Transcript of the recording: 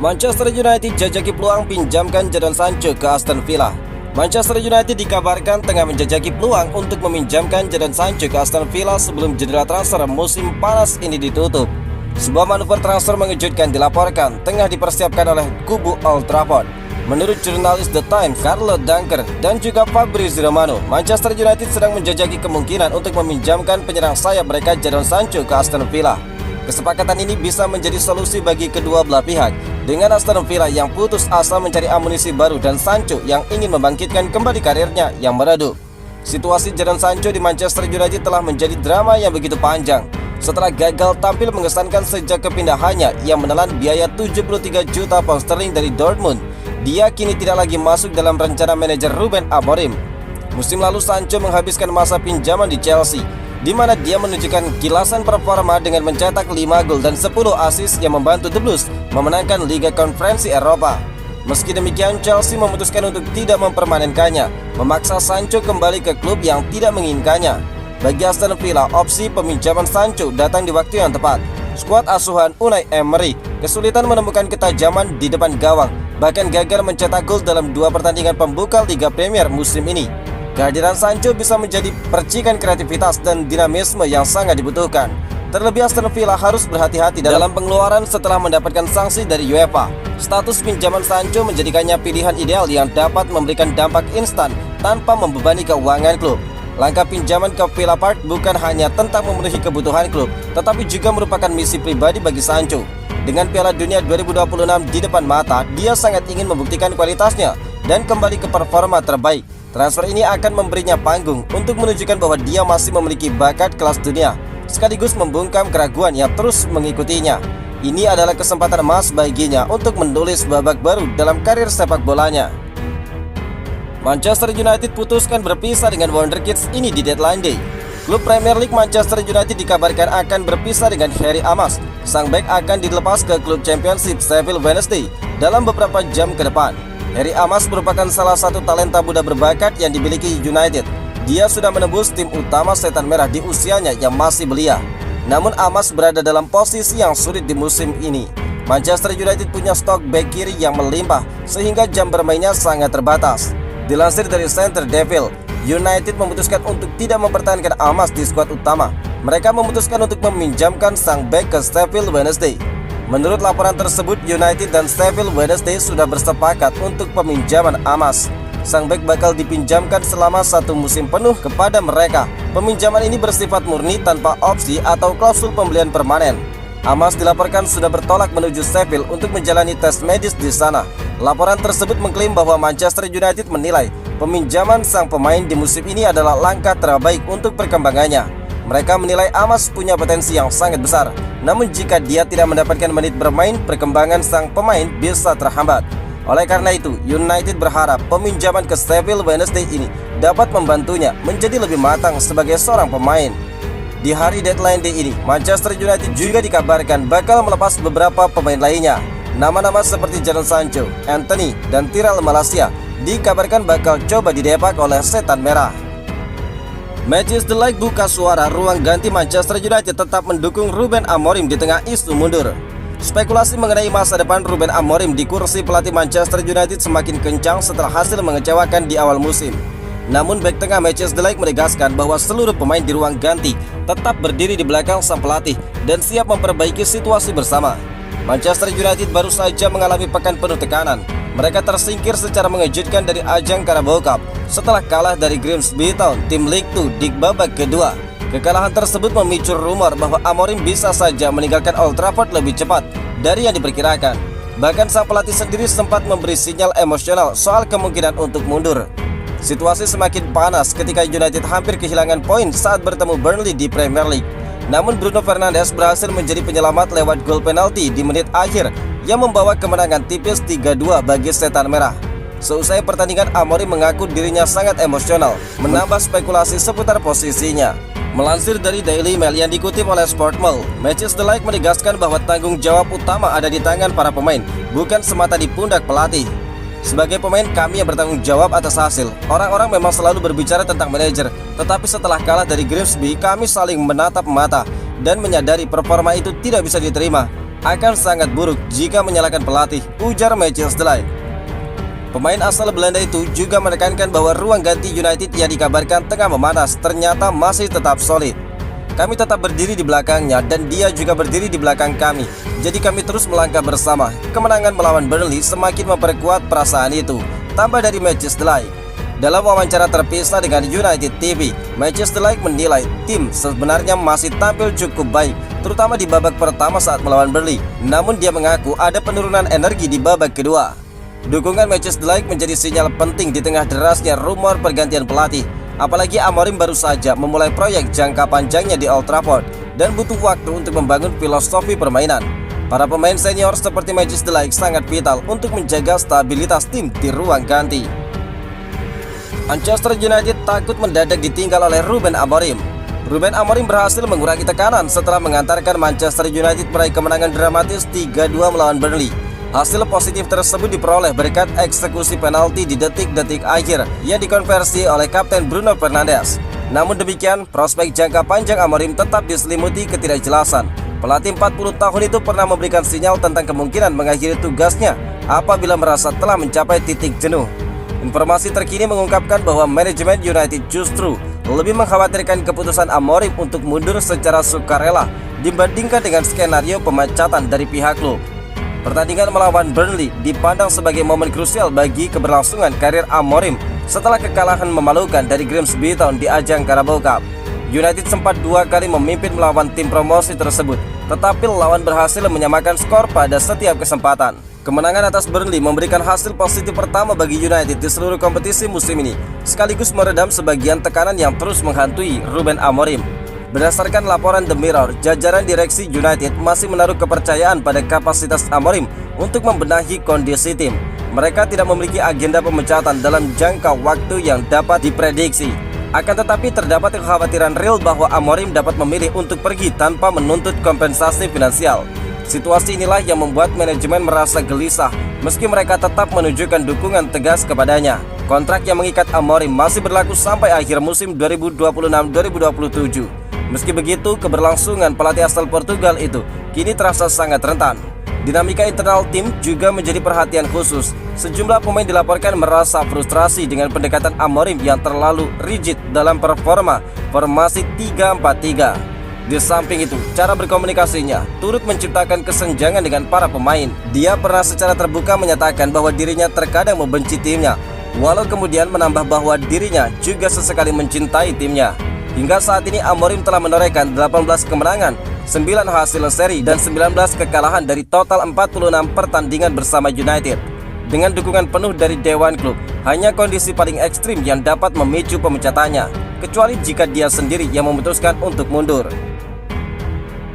Manchester United jajaki peluang pinjamkan Jadon Sancho ke Aston Villa. Manchester United dikabarkan tengah menjajaki peluang untuk meminjamkan Jadon Sancho ke Aston Villa sebelum jendela transfer musim panas ini ditutup. Sebuah manuver transfer mengejutkan dilaporkan tengah dipersiapkan oleh kubu Old Trafford. Menurut jurnalis The Times, Carlo Dunker dan juga Fabrizio Romano, Manchester United sedang menjajaki kemungkinan untuk meminjamkan penyerang sayap mereka Jadon Sancho ke Aston Villa. Kesepakatan ini bisa menjadi solusi bagi kedua belah pihak, dengan Aston Villa yang putus asa mencari amunisi baru dan Sancho yang ingin membangkitkan kembali karirnya yang meredup. Situasi Jadon Sancho di Manchester United telah menjadi drama yang begitu panjang. Setelah gagal tampil mengesankan sejak kepindahannya yang menelan biaya 73 juta pound sterling dari Dortmund, dia kini tidak lagi masuk dalam rencana manajer Ruben Amorim. Musim lalu Sancho menghabiskan masa pinjaman di Chelsea, di mana dia menunjukkan kilasan performa dengan mencetak 5 gol dan 10 assist yang membantu The Blues memenangkan Liga Konferensi Eropa. Meski demikian, Chelsea memutuskan untuk tidak mempermanenkannya, memaksa Sancho kembali ke klub yang tidak menginginkannya. Bagi Aston Villa, opsi peminjaman Sancho datang di waktu yang tepat. Skuad asuhan Unai Emery kesulitan menemukan ketajaman di depan gawang, bahkan gagal mencetak gol dalam 2 pertandingan pembuka Liga Premier musim ini. Kehadiran Sancho bisa menjadi percikan kreativitas dan dinamisme yang sangat dibutuhkan. Terlebih Aston Villa harus berhati-hati dalam pengeluaran setelah mendapatkan sanksi dari UEFA. Status pinjaman Sancho menjadikannya pilihan ideal yang dapat memberikan dampak instan tanpa membebani keuangan klub. Langkah pinjaman ke Villa Park bukan hanya tentang memenuhi kebutuhan klub, tetapi juga merupakan misi pribadi bagi Sancho. Dengan Piala Dunia 2026 di depan mata, dia sangat ingin membuktikan kualitasnya dan kembali ke performa terbaik. Transfer ini akan memberinya panggung untuk menunjukkan bahwa dia masih memiliki bakat kelas dunia, sekaligus membungkam keraguan yang terus mengikutinya. Ini adalah kesempatan emas baginya untuk menulis babak baru dalam karir sepak bolanya. Manchester United putuskan berpisah dengan wonderkids ini di deadline day. Klub Premier League Manchester United dikabarkan akan berpisah dengan Harry Amos. Sang bek akan dilepas ke klub Championship Sheffield Wednesday dalam beberapa jam ke depan. Harry Amos merupakan salah satu talenta muda berbakat yang dimiliki United. Dia sudah menembus tim utama Setan Merah di usianya yang masih belia. Namun Amos berada dalam posisi yang sulit di musim ini. Manchester United punya stok bek kiri yang melimpah sehingga jam bermainnya sangat terbatas. Dilansir dari Center Devil, United memutuskan untuk tidak mempertahankan Amos di skuad utama. Mereka memutuskan untuk meminjamkan sang bek ke Sheffield Wednesday. Menurut laporan tersebut, United dan Sheffield Wednesday sudah bersepakat untuk peminjaman Amos. Sang bek bakal dipinjamkan selama 1 musim penuh kepada mereka. Peminjaman ini bersifat murni tanpa opsi atau klausul pembelian permanen. Amos dilaporkan sudah bertolak menuju Sheffield untuk menjalani tes medis di sana. Laporan tersebut mengklaim bahwa Manchester United menilai peminjaman sang pemain di musim ini adalah langkah terbaik untuk perkembangannya. Mereka menilai Amos punya potensi yang sangat besar. Namun jika dia tidak mendapatkan menit bermain, perkembangan sang pemain bisa terhambat. Oleh karena itu, United berharap peminjaman ke Sheffield Wednesday ini dapat membantunya menjadi lebih matang sebagai seorang pemain. Di hari deadline day ini, Manchester United juga dikabarkan bakal melepas beberapa pemain lainnya. Nama-nama seperti Jadon Sancho, Anthony, dan Tyrell Malacia dikabarkan bakal coba didepak oleh Setan Merah. Matches the Like buka suara ruang ganti Manchester United tetap mendukung Ruben Amorim di tengah isu mundur. Spekulasi mengenai masa depan Ruben Amorim di kursi pelatih Manchester United semakin kencang setelah hasil mengecewakan di awal musim. Namun bek tengah Matches the Like menegaskan bahwa seluruh pemain di ruang ganti tetap berdiri di belakang sang pelatih dan siap memperbaiki situasi bersama. Manchester United baru saja mengalami pekan penuh tekanan. Mereka tersingkir secara mengejutkan dari ajang Carabao Cup setelah kalah dari Grimsby Town, tim League 2 di babak kedua. Kekalahan tersebut memicu rumor bahwa Amorim bisa saja meninggalkan Old Trafford lebih cepat dari yang diperkirakan. Bahkan sang pelatih sendiri sempat memberi sinyal emosional soal kemungkinan untuk mundur. Situasi semakin panas ketika United hampir kehilangan poin saat bertemu Burnley di Premier League. Namun Bruno Fernandes berhasil menjadi penyelamat lewat gol penalti di menit akhir yang membawa kemenangan tipis 3-2 bagi Setan Merah. Seusai pertandingan, Amorim mengaku dirinya sangat emosional, menambah spekulasi seputar posisinya. Melansir dari Daily Mail yang dikutip oleh Sportmail, Matches the Like menegaskan bahwa tanggung jawab utama ada di tangan para pemain, bukan semata di pundak pelatih. Sebagai pemain, kami yang bertanggung jawab atas hasil. Orang-orang memang selalu berbicara tentang manajer, tetapi setelah kalah dari Grimsby, kami saling menatap mata dan menyadari performa itu tidak bisa diterima. akan sangat buruk jika menyalahkan pelatih, ujar Matthijs de Ligt. Pemain asal Belanda itu juga menekankan bahwa ruang ganti United yang dikabarkan tengah memanas ternyata masih tetap solid. Kami tetap berdiri di belakangnya dan dia juga berdiri di belakang kami. Jadi kami terus melangkah bersama. Kemenangan melawan Burnley semakin memperkuat perasaan itu, tambah dari Matthijs de Ligt. Dalam wawancara terpisah dengan United TV, Matthijs de Ligt menilai tim sebenarnya masih tampil cukup baik, terutama di babak pertama saat melawan Burnley. Namun dia mengaku ada penurunan energi di babak kedua. Dukungan Matthijs de Ligt menjadi sinyal penting di tengah derasnya rumor pergantian pelatih. Apalagi Amorim baru saja memulai proyek jangka panjangnya di Old Trafford dan butuh waktu untuk membangun filosofi permainan. Para pemain senior seperti Matthijs de Ligt sangat vital untuk menjaga stabilitas tim di ruang ganti. Manchester United takut mendadak ditinggal oleh Ruben Amorim. Ruben Amorim berhasil mengurangi tekanan setelah mengantarkan Manchester United meraih kemenangan dramatis 3-2 melawan Burnley. Hasil positif tersebut diperoleh berkat eksekusi penalti di detik-detik akhir yang dikonversi oleh Kapten Bruno Fernandes. Namun demikian, prospek jangka panjang Amorim tetap diselimuti ketidakjelasan. Pelatih 40 tahun itu pernah memberikan sinyal tentang kemungkinan mengakhiri tugasnya apabila merasa telah mencapai titik jenuh. Informasi terkini mengungkapkan bahwa manajemen United justru lebih mengkhawatirkan keputusan Amorim untuk mundur secara sukarela dibandingkan dengan skenario pemecatan dari pihak klub. Pertandingan melawan Burnley dipandang sebagai momen krusial bagi keberlangsungan karir Amorim setelah kekalahan memalukan dari Grimsby Town di ajang Carabao Cup. United sempat 2 kali memimpin melawan tim promosi tersebut, tetapi lawan berhasil menyamakan skor pada setiap kesempatan. Kemenangan atas Burnley memberikan hasil positif pertama bagi United di seluruh kompetisi musim ini, sekaligus meredam sebagian tekanan yang terus menghantui Ruben Amorim. Berdasarkan laporan The Mirror, jajaran direksi United masih menaruh kepercayaan pada kapasitas Amorim untuk membenahi kondisi tim. Mereka tidak memiliki agenda pemecatan dalam jangka waktu yang dapat diprediksi. Akan tetapi terdapat kekhawatiran real bahwa Amorim dapat memilih untuk pergi tanpa menuntut kompensasi finansial. Situasi inilah yang membuat manajemen merasa gelisah meski mereka tetap menunjukkan dukungan tegas kepadanya. Kontrak yang mengikat Amorim masih berlaku sampai akhir musim 2026-2027. Meski begitu, keberlangsungan pelatih asal Portugal itu kini terasa sangat rentan. Dinamika internal tim juga menjadi perhatian khusus. Sejumlah pemain dilaporkan merasa frustrasi dengan pendekatan Amorim yang terlalu rigid dalam performa formasi 3-4-3. Di samping itu, cara berkomunikasinya turut menciptakan kesenjangan dengan para pemain. Dia pernah secara terbuka menyatakan bahwa dirinya terkadang membenci timnya, walau kemudian menambah bahwa dirinya juga sesekali mencintai timnya. Hingga saat ini Amorim telah menorehkan 18 kemenangan, 9 hasil seri dan 19 kekalahan dari total 46 pertandingan bersama United. Dengan dukungan penuh dari Dewan Klub, hanya kondisi paling ekstrim yang dapat memicu pemecatannya, kecuali jika dia sendiri yang memutuskan untuk mundur.